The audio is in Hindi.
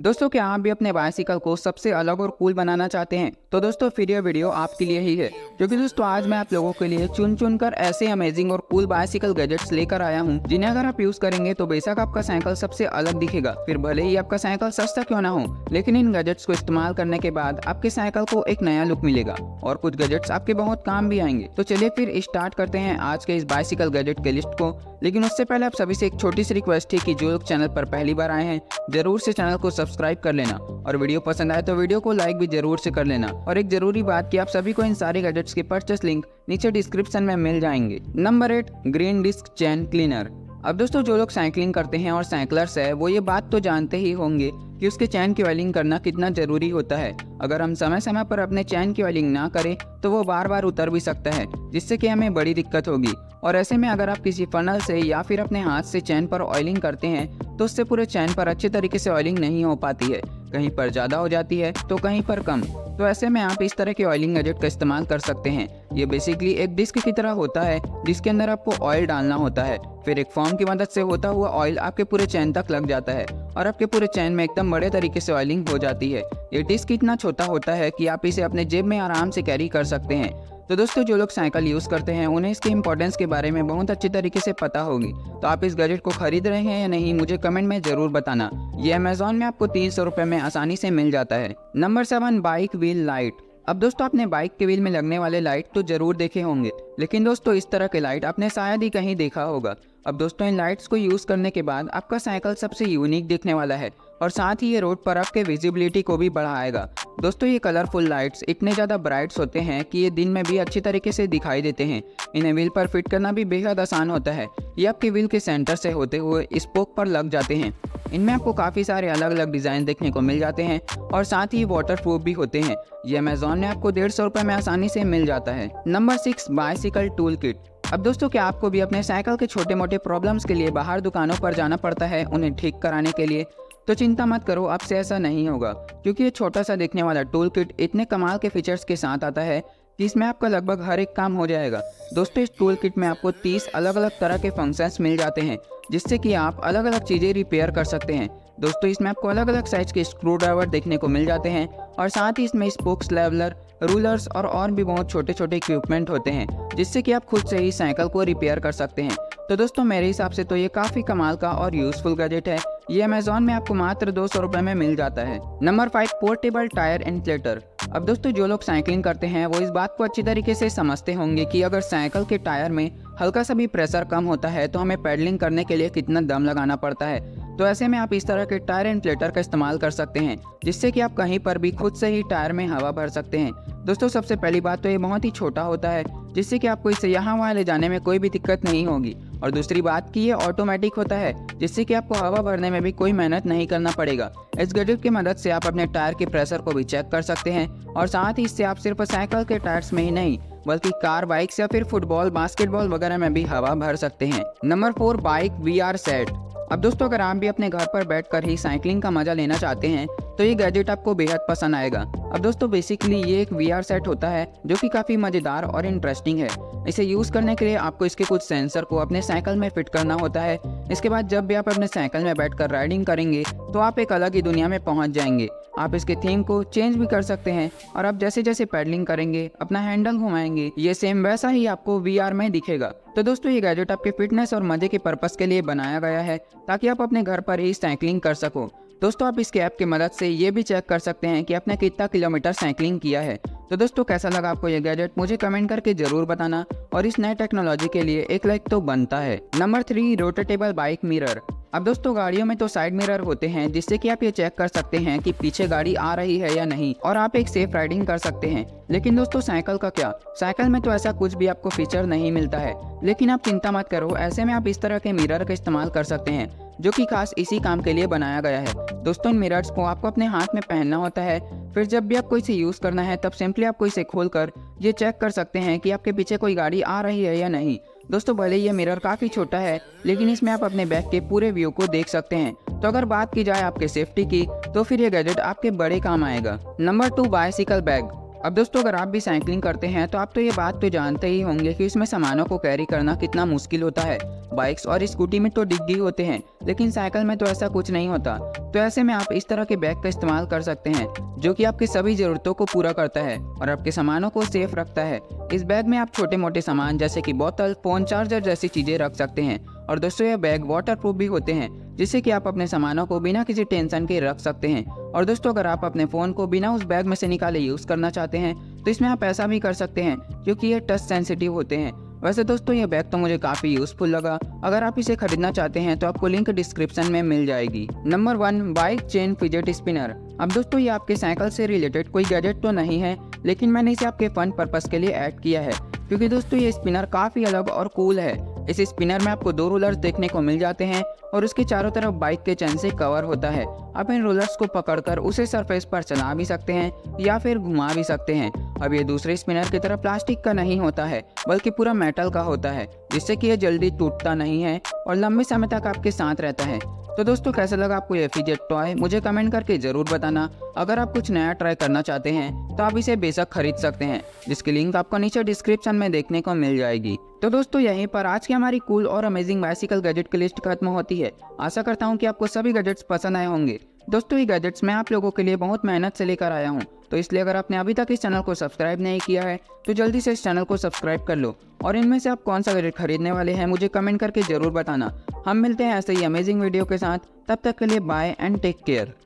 दोस्तों, क्या आप भी अपने बाइसिकल को सबसे अलग और कूल बनाना चाहते हैं? तो दोस्तों फिर ये वीडियो आपके लिए ही है, क्योंकि दोस्तों आज मैं आप लोगों के लिए चुन चुन कर ऐसे अमेजिंग और कूल बाइसिकल गैजेट्स लेकर आया हूं, जिन्हें अगर आप यूज करेंगे तो बेशक आपका साइकिल सबसे अलग दिखेगा। फिर भले ही आपका साइकिल सस्ता क्यों ना हो, लेकिन इन गैजेट्स को इस्तेमाल करने के बाद आपके साइकिल को एक नया लुक मिलेगा और कुछ गैजेट्स आपके बहुत काम भी आएंगे। तो चलिए फिर स्टार्ट करते हैं आज के इस बाइसिकल गैजेट के लिस्ट को। लेकिन उससे पहले आप सभी से एक छोटी सी रिक्वेस्ट है कि जो लोग चैनल पर पहली बार आए हैं, जरूर से चैनल को सब्सक्राइब कर लेना और वीडियो पसंद आए तो वीडियो को लाइक भी जरूर से कर लेना। और एक जरूरी बात कि आप सभी को इन सारे गैजेट्स के परचेस लिंक नीचे डिस्क्रिप्शन में मिल जाएंगे। Number 8, green disk chain cleaner. अब दोस्तों जो लोग साइकिलिंग करते हैं और साइकिलर्स है वो ये बात तो जानते ही होंगे कि उसके चैन की ऑयलिंग करना कितना जरूरी होता है। अगर हम समय समय पर अपने चैन की ऑयलिंग ना करें तो वो बार बार उतर भी सकता है, जिससे कि हमें बड़ी दिक्कत होगी। और ऐसे में अगर आप किसी फनल से या फिर अपने हाथ से चैन पर ऑयलिंग करते हैं तो उससे पूरे चैन पर अच्छे तरीके से ऑयलिंग नहीं हो पाती है, कहीं पर ज़्यादा हो जाती है तो कहीं पर कम। तो ऐसे में आप इस तरह के ऑयलिंग गैजेट का इस्तेमाल कर सकते हैं। ये बेसिकली एक डिस्क की तरह होता है जिसके अंदर आपको ऑयल डालना होता है, फिर एक फोम की मदद से होता हुआ ऑयल आपके पूरे चैन तक लग जाता है और आपके पूरे चैन में एकदम बड़े तरीके से ऑयलिंग हो जाती है। ये डिस्क इतना छोटा होता है कि आप इसे अपने जेब में आराम से कैरी कर सकते हैं। तो दोस्तों जो लोग साइकिल यूज़ करते हैं उन्हें इसके इंपॉर्टेंस के बारे में बहुत अच्छी तरीके से पता होगी। तो आप इस गैजेट को खरीद रहे हैं या नहीं, मुझे कमेंट में ज़रूर बताना। ये अमेजोन में आपको 300 रुपये में आसानी से मिल जाता है। Number 7, bike wheel light. अब दोस्तों आपने बाइक के व्हील में लगने वाले लाइट तो जरूर देखे होंगे, लेकिन दोस्तों इस तरह के लाइट आपने शायद ही कहीं देखा होगा। अब दोस्तों इन लाइट्स को यूज़ करने के बाद आपका साइकिल सबसे यूनिक दिखने वाला है और साथ ही ये रोड पर आपके विजिबिलिटी को भी बढ़ाएगा। दोस्तों ये कलरफुल लाइट्स इतने ज़्यादा ब्राइट्स होते हैं कि ये दिन में भी अच्छी तरीके से दिखाई देते हैं। इन्हें व्हील पर फिट करना भी बेहद आसान होता है। ये आपके व्हील के सेंटर से होते हुए स्पोक पर लग जाते हैं। इनमें आपको काफ़ी सारे अलग अलग डिज़ाइन देखने को मिल जाते हैं और साथ ही वाटरप्रूफ भी होते हैं। ये अमेजोन में आपको 150 रुपये में आसानी से मिल जाता है। Number 6, bicycle tool kit. अब दोस्तों क्या आपको भी अपने साइकिल के छोटे मोटे प्रॉब्लम्स के लिए बाहर दुकानों पर जाना पड़ता है उन्हें ठीक कराने के लिए? तो चिंता मत करो, आपसे ऐसा नहीं होगा, क्योंकि ये छोटा सा दिखने वाला टूल किट इतने कमाल के फीचर्स के साथ आता है कि इसमें आपका लगभग हर एक काम हो जाएगा। दोस्तों इस टूल किट में आपको 30 अलग अलग तरह के फंक्शंस मिल जाते हैं, जिससे कि आप अलग अलग चीज़ें रिपेयर कर सकते हैं। दोस्तों इसमें आपको अलग अलग साइज के स्क्रू ड्राइवर देखने को मिल जाते हैं और साथ ही इसमें स्पोक्स, लेवलर, रूलर्स और भी बहुत छोटे छोटे इक्विपमेंट होते हैं, जिससे कि आप खुद से ही साइकिल को रिपेयर कर सकते हैं। तो दोस्तों मेरे हिसाब से तो ये काफ़ी कमाल का और यूज़फुल गैजेट है। ये अमेजोन में आपको मात्र 200 रुपये में मिल जाता है। Number 5, portable tyre inflator. अब दोस्तों जो लोग साइकिलिंग करते हैं वो इस बात को अच्छी तरीके से समझते होंगे कि अगर साइकिल के टायर में हल्का सा भी प्रेशर कम होता है तो हमें पेडलिंग करने के लिए कितना दम लगाना पड़ता है। तो ऐसे में आप इस तरह के टायर इन्फ्लेटर का इस्तेमाल कर सकते हैं, जिससे कि आप कहीं पर भी खुद से ही टायर में हवा भर सकते हैं। दोस्तों सबसे पहली बात तो ये बहुत ही छोटा होता है, जिससे कि आपको इसे यहाँ वहाँ ले जाने में कोई भी दिक्कत नहीं होगी। और दूसरी बात कि ये ऑटोमेटिक होता है, जिससे कि आपको हवा भरने में भी कोई मेहनत नहीं करना पड़ेगा। इस गैजेट की मदद से आप अपने टायर के प्रेशर को भी चेक कर सकते हैं और साथ ही इससे आप सिर्फ साइकिल के टायर्स में ही नहीं बल्कि कार, बाइक्स या फिर फुटबॉल, बास्केटबॉल वगैरह में भी हवा भर सकते हैं। Number 4, bike VR set. अब दोस्तों अगर आप भी अपने घर पर बैठकर ही साइकिलिंग का मजा लेना चाहते हैं तो ये गैजेट आपको बेहद पसंद आएगा। अब दोस्तों बेसिकली ये एक VR सेट होता है जो कि काफ़ी मज़ेदार और इंटरेस्टिंग है। इसे यूज़ करने के लिए आपको इसके कुछ सेंसर को अपने साइकिल में फिट करना होता है। इसके बाद जब भी आप अपने साइकिल में बैठकर राइडिंग करेंगे तो आप एक अलग ही दुनिया में पहुंच जाएंगे। आप इसके थीम को चेंज भी कर सकते हैं और आप जैसे जैसे पैडलिंग करेंगे, अपना हैंडल घुमाएंगे, ये सेम वैसा ही आपको VR में दिखेगा। तो दोस्तों ये गैजेट आपके फिटनेस और मजे के पर्पस के लिए बनाया गया है, ताकि आप अपने घर पर ही साइकिलिंग कर सको। दोस्तों आप इसके ऐप की मदद से ये भी चेक कर सकते हैं कि आपने कितना किलोमीटर साइकिलिंग किया है। तो दोस्तों कैसा लगा आपको ये गैजेट, मुझे कमेंट करके जरूर बताना और इस नए टेक्नोलॉजी के लिए एक लाइक तो बनता है। Number 3, rotatable bike mirror. अब दोस्तों गाड़ियों में तो साइड मिरर होते हैं, जिससे कि आप ये चेक कर सकते हैं कि पीछे गाड़ी आ रही है या नहीं और आप एक सेफ राइडिंग कर सकते हैं। लेकिन दोस्तों साइकिल का क्या? साइकिल में तो ऐसा कुछ भी आपको फीचर नहीं मिलता है, लेकिन आप चिंता मत करो, ऐसे में आप इस तरह के मिरर का इस्तेमाल कर सकते हैं जो कि खास इसी काम के लिए बनाया गया है। दोस्तों इन मिरर्स को आपको अपने हाथ में पहनना होता है, फिर जब भी आपको इसे यूज़ करना है तब सिंपली आपको इसे खोलकर ये चेक कर सकते हैं कि आपके पीछे कोई गाड़ी आ रही है या नहीं। दोस्तों भले ये मिरर काफ़ी छोटा है, लेकिन इसमें आप अपने बैग के पूरे व्यू को देख सकते हैं। तो अगर बात की जाए आपके सेफ्टी की तो फिर ये गैजेट आपके बड़े काम आएगा। Number 2, bicycle bag. अब दोस्तों अगर आप भी साइकिलिंग करते हैं तो आप तो ये बात तो जानते ही होंगे कि इसमें सामानों को कैरी करना कितना मुश्किल होता है। बाइक्स और स्कूटी में तो डिग्गी होते हैं, लेकिन साइकिल में तो ऐसा कुछ नहीं होता। तो ऐसे में आप इस तरह के बैग का इस्तेमाल कर सकते हैं जो कि आपकी सभी ज़रूरतों को पूरा करता है और आपके सामानों को सेफ रखता है। इस बैग में आप छोटे मोटे सामान जैसे कि बोतल, फ़ोन चार्जर जैसी चीज़ें रख सकते हैं। और दोस्तों ये बैग वाटरप्रूफ भी होते हैं, जिससे कि आप अपने सामानों को बिना किसी टेंशन के रख सकते हैं। और दोस्तों अगर आप अपने फ़ोन को बिना उस बैग में से निकाले यूज़ करना चाहते हैं तो इसमें आप ऐसा भी कर सकते हैं, क्योंकि ये टच सेंसिटिव होते हैं। वैसे दोस्तों ये बैग तो मुझे काफ़ी यूज़फुल लगा। अगर आप इसे खरीदना चाहते हैं तो आपको लिंक डिस्क्रिप्शन में मिल जाएगी। Number 1, bike chain fidget spinner. अब दोस्तों ये आपके साइकिल से रिलेटेड कोई गैजेट तो नहीं है, लेकिन मैंने इसे आपके फन पर्पस के लिए ऐड किया है, क्योंकि दोस्तों ये स्पिनर काफ़ी अलग और कूल है। इस स्पिनर में आपको 2 रोलर्स देखने को मिल जाते हैं और उसके चारों तरफ बाइक के चैन से कवर होता है। आप इन रोलर्स को पकड़कर उसे सरफेस पर चला भी सकते हैं या फिर घुमा भी सकते हैं। अब ये दूसरे स्पिनर की तरह प्लास्टिक का नहीं होता है, बल्कि पूरा मेटल का होता है, जिससे कि ये जल्दी टूटता नहीं है और लंबे समय तक आपके साथ रहता है। तो दोस्तों कैसा लगा आपको ये फिजेट टॉय, मुझे कमेंट करके ज़रूर बताना। अगर आप कुछ नया ट्राई करना चाहते हैं तो आप इसे बेशक खरीद सकते हैं, जिसकी लिंक आपको नीचे डिस्क्रिप्शन में देखने को मिल जाएगी। तो दोस्तों यहीं पर आज की हमारी कूल और अमेजिंग बाइसिकल गैजेट की लिस्ट खत्म होती है। आशा करता हूँ कि आपको सभी गैजेट्स पसंद आए होंगे। दोस्तों ये गैजेट्स मैं आप लोगों के लिए बहुत मेहनत से लेकर आया हूँ, तो इसलिए अगर आपने अभी तक इस चैनल को सब्सक्राइब नहीं किया है तो जल्दी से इस चैनल को सब्सक्राइब कर लो और इनमें से आप कौन सा गैजेट खरीदने वाले हैं मुझे कमेंट करके ज़रूर बताना। हम मिलते हैं ऐसे ही अमेजिंग वीडियो के साथ, तब तक के लिए बाय एंड टेक केयर।